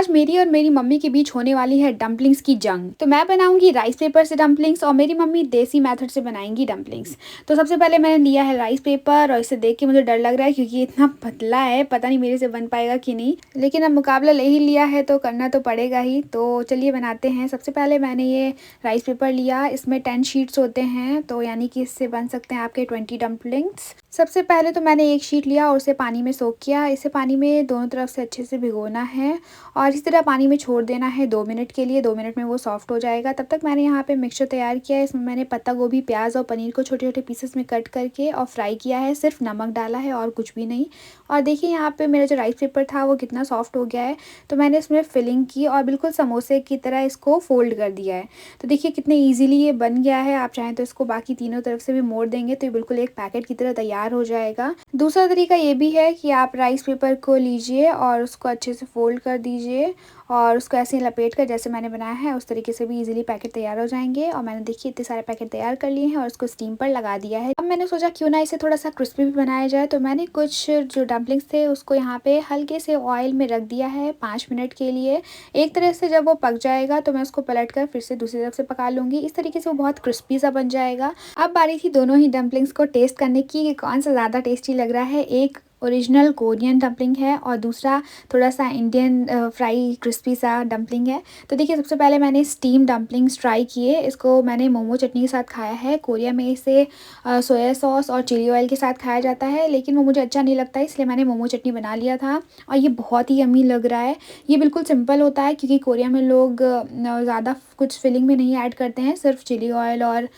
आज मेरी और मेरी मम्मी के बीच होने वाली है डम्पलिंग्स की जंग। तो मैं बनाऊंगी राइस पेपर से डम्पलिंग्स और मेरी मम्मी देसी मेथड से बनाएंगी डम्पलिंग्स। तो सबसे पहले मैंने लिया है राइस पेपर और इसे देख के मुझे डर लग रहा है क्योंकि ये इतना पतला है, पता नहीं मेरे से बन पाएगा कि नहीं, लेकिन अब मुकाबला ले ही लिया है तो करना तो पड़ेगा ही। तो चलिए बनाते हैं। सबसे पहले मैंने ये राइस पेपर लिया, इसमें 10 शीट्स होते हैं, तो यानी कि इससे बन सकते हैं आपके 20 डम्पलिंग्स। सबसे पहले तो मैंने एक शीट लिया और उसे पानी में सोक किया। इसे पानी में दोनों तरफ से अच्छे से भिगोना है और इस तरह पानी में छोड़ देना है 2 मिनट के लिए। 2 मिनट में वो सॉफ्ट हो जाएगा। तब तक मैंने यहाँ पे मिक्सचर तैयार किया है। इसमें मैंने पत्ता गोभी, प्याज और पनीर को छोटे छोटे पीसेस में कट करके और फ्राई किया है। सिर्फ नमक डाला है और कुछ भी नहीं। और देखिए यहाँ पे मेरा जो राइस पेपर था वो कितना सॉफ्ट हो गया है। तो मैंने इसमें फिलिंग की और बिल्कुल समोसे की तरह इसको फोल्ड कर दिया है। तो देखिए कितने ईजिली ये बन गया है। आप चाहें तो इसको बाकी तीनों तरफ से भी मोड़ देंगे तो ये बिल्कुल एक पैकेट की तरह तैयार हो जाएगा। दूसरा तरीका ये भी है कि आप राइस पेपर को लीजिए और उसको अच्छे से फोल्ड कर दीजिए और उसको ऐसे ही लपेट कर जैसे मैंने बनाया है उस तरीके से भी इजीली पैकेट तैयार हो जाएंगे। और मैंने देखिए इतने सारे पैकेट तैयार कर लिए हैं और उसको स्टीम पर लगा दिया है। अब मैंने सोचा क्यों ना इसे थोड़ा सा क्रिस्पी भी बनाया जाए, तो मैंने कुछ जो डम्पलिंग्स थे उसको यहाँ पे हल्के से ऑयल में रख दिया है 5 मिनट के लिए। एक तरह से जब वो पक जाएगा तो मैं उसको पलट कर फिर से दूसरी तरफ से पका लूँगी। इस तरीके से वो बहुत क्रिस्पी सा बन जाएगा। अब बारी थी दोनों ही डम्पलिंग्स को टेस्ट करने की कि कौन सा ज़्यादा टेस्टी लग रहा है। एक ओरिजिनल कोरियन डम्पलिंग है और दूसरा थोड़ा सा इंडियन फ्राई क्रिस्पी सा डम्पलिंग है। तो देखिए सबसे पहले मैंने स्टीम डम्पलिंग्स ट्राई किए। इसको मैंने मोमो चटनी के साथ खाया है। कोरिया में इसे सोया सॉस और चिली ऑयल के साथ खाया जाता है, लेकिन वो मुझे अच्छा नहीं लगता, इसलिए मैंने मोमो चटनी बना लिया था और ये बहुत ही यम्मी लग रहा है। ये बिल्कुल सिंपल होता है क्योंकि कोरिया में लोग ज़्यादा कुछ फिलिंग में नहीं ऐड करते हैं, सिर्फ चिली ऑयल और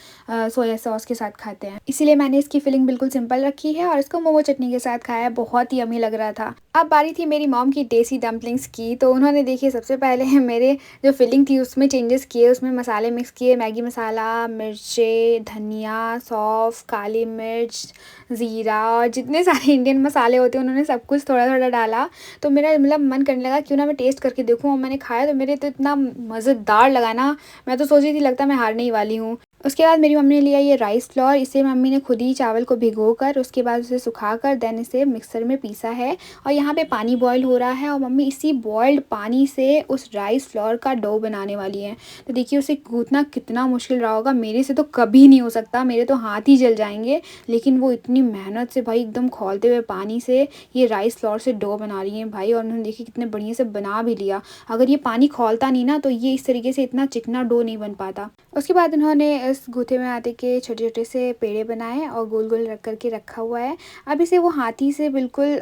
सोया सॉस के साथ खाते हैं, इसीलिए मैंने इसकी फिलिंग बिल्कुल सिंपल रखी है और इसको मोमो चटनी के साथ खाया। बहुत ही यम्मी लग रहा था। अब बारी थी मेरी मॉम की देसी डम्पलिंग्स की। तो उन्होंने देखिए सबसे पहले मेरे जो फिलिंग थी उसमें चेंजेस किए, उसमें मसाले मिक्स किए, मैगी मसाला, मिर्चे, धनिया, सौंफ, काली मिर्च, ज़ीरा और जितने सारे इंडियन मसाले होते हैं उन्होंने सब कुछ थोड़ा थोड़ा डाला। तो मेरा मतलब मन करने लगा क्यों ना मैं टेस्ट करके देखूँ, और मैंने खाया तो मेरे तो इतना मज़ेदार लगा ना, मैं तो सोच रही थी लगता मैं हारने ही वाली हूँ। उसके बाद मेरी मम्मी ने लिया ये राइस फ्लोर। इसे मम्मी ने खुद ही चावल को भिगो कर उसके बाद उसे सुखाकर देन इसे मिक्सर में पीसा है और यहाँ पे पानी बॉईल हो रहा है और मम्मी इसी बॉइल्ड पानी से उस राइस फ्लोर का डो बनाने वाली है। तो देखिए उसे गूंथना कितना मुश्किल रहा होगा। मेरे से तो कभी नहीं हो सकता, मेरे तो हाथ ही जल जाएंगे, लेकिन वो इतनी मेहनत से भाई एकदम खौलते हुए पानी से ये राइस फ्लोर से डो बना रही हैं भाई। और उन्होंने देखिए कितने बढ़िया से बना भी लिया। अगर ये पानी खौलता नहीं ना तो ये इस तरीके से इतना चिकना डो नहीं बन पाता। उसके बाद उन्होंने इस गूथे में आटे के छोटे छोटे से पेड़े बनाए और गोल गोल रख करके रखा हुआ है। अब इसे वो हाथी से बिल्कुल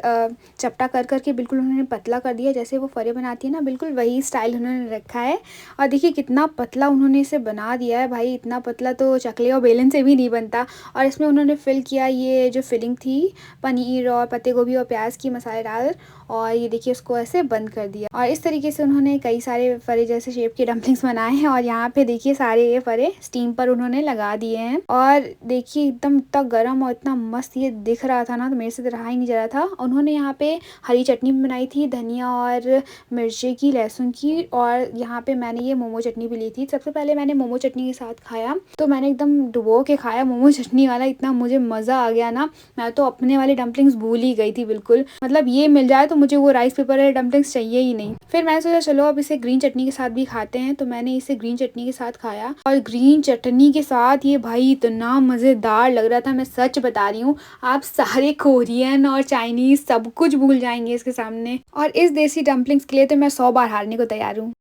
चपटा कर करके बिल्कुल उन्होंने पतला कर दिया, जैसे वो फरे बनाती है ना, बिल्कुल वही स्टाइल उन्होंने रखा है। और देखिए कितना पतला उन्होंने इसे बना दिया है भाई, इतना पतला तो चकले और बेलन से भी नहीं बनता। और इसमें उन्होंने फिल किया ये जो फिलिंग थी पनीर और पत्ते गोभी और प्याज की मसाले डाल, और ये देखिए उसको ऐसे बंद कर दिया। और इस तरीके से उन्होंने कई सारे फरे जैसे शेप के डम्पलिंग्स बनाए हैं और यहाँ पे देखिए सारे ये फरे स्टीम पर उन्होंने लगा दिए हैं। और देखिए एकदम इतना गर्म और इतना मस्त ये दिख रहा था ना, तो मेरे से तो रहा ही नहीं जा रहा था। उन्होंने यहाँ पे हरी चटनी भी बनाई थी, धनिया और मिर्ची की, लहसुन की, और यहाँ पे मैंने ये मोमो चटनी भी ली थी। सबसे पहले मैंने मोमो चटनी के साथ खाया तो मैंने एकदम डुबो के खाया मोमो चटनी वाला, इतना मुझे मज़ा आ गया ना, मैं तो अपने वाली डम्पलिंग्स भूल ही गई थी बिल्कुल। मतलब ये मिल जाए तो मुझे वो राइस पेपर वाले डम्पलिंग्स चाहिए ही नहीं। फिर मैंने सोचा चलो अब इसे ग्रीन चटनी के साथ भी खाते हैं, तो मैंने इसे ग्रीन चटनी के साथ खाया और ग्रीन चटनी के साथ ये भाई इतना मज़ेदार लग रहा था, मैं सच बता रही हूँ। आप सारे कोरियन और चाइनीज़ सब कुछ भूल जाएंगे इसके सामने। और इस देसी डम्पलिंग्स के लिए तो मैं 100 बार हारने को तैयार हूँ।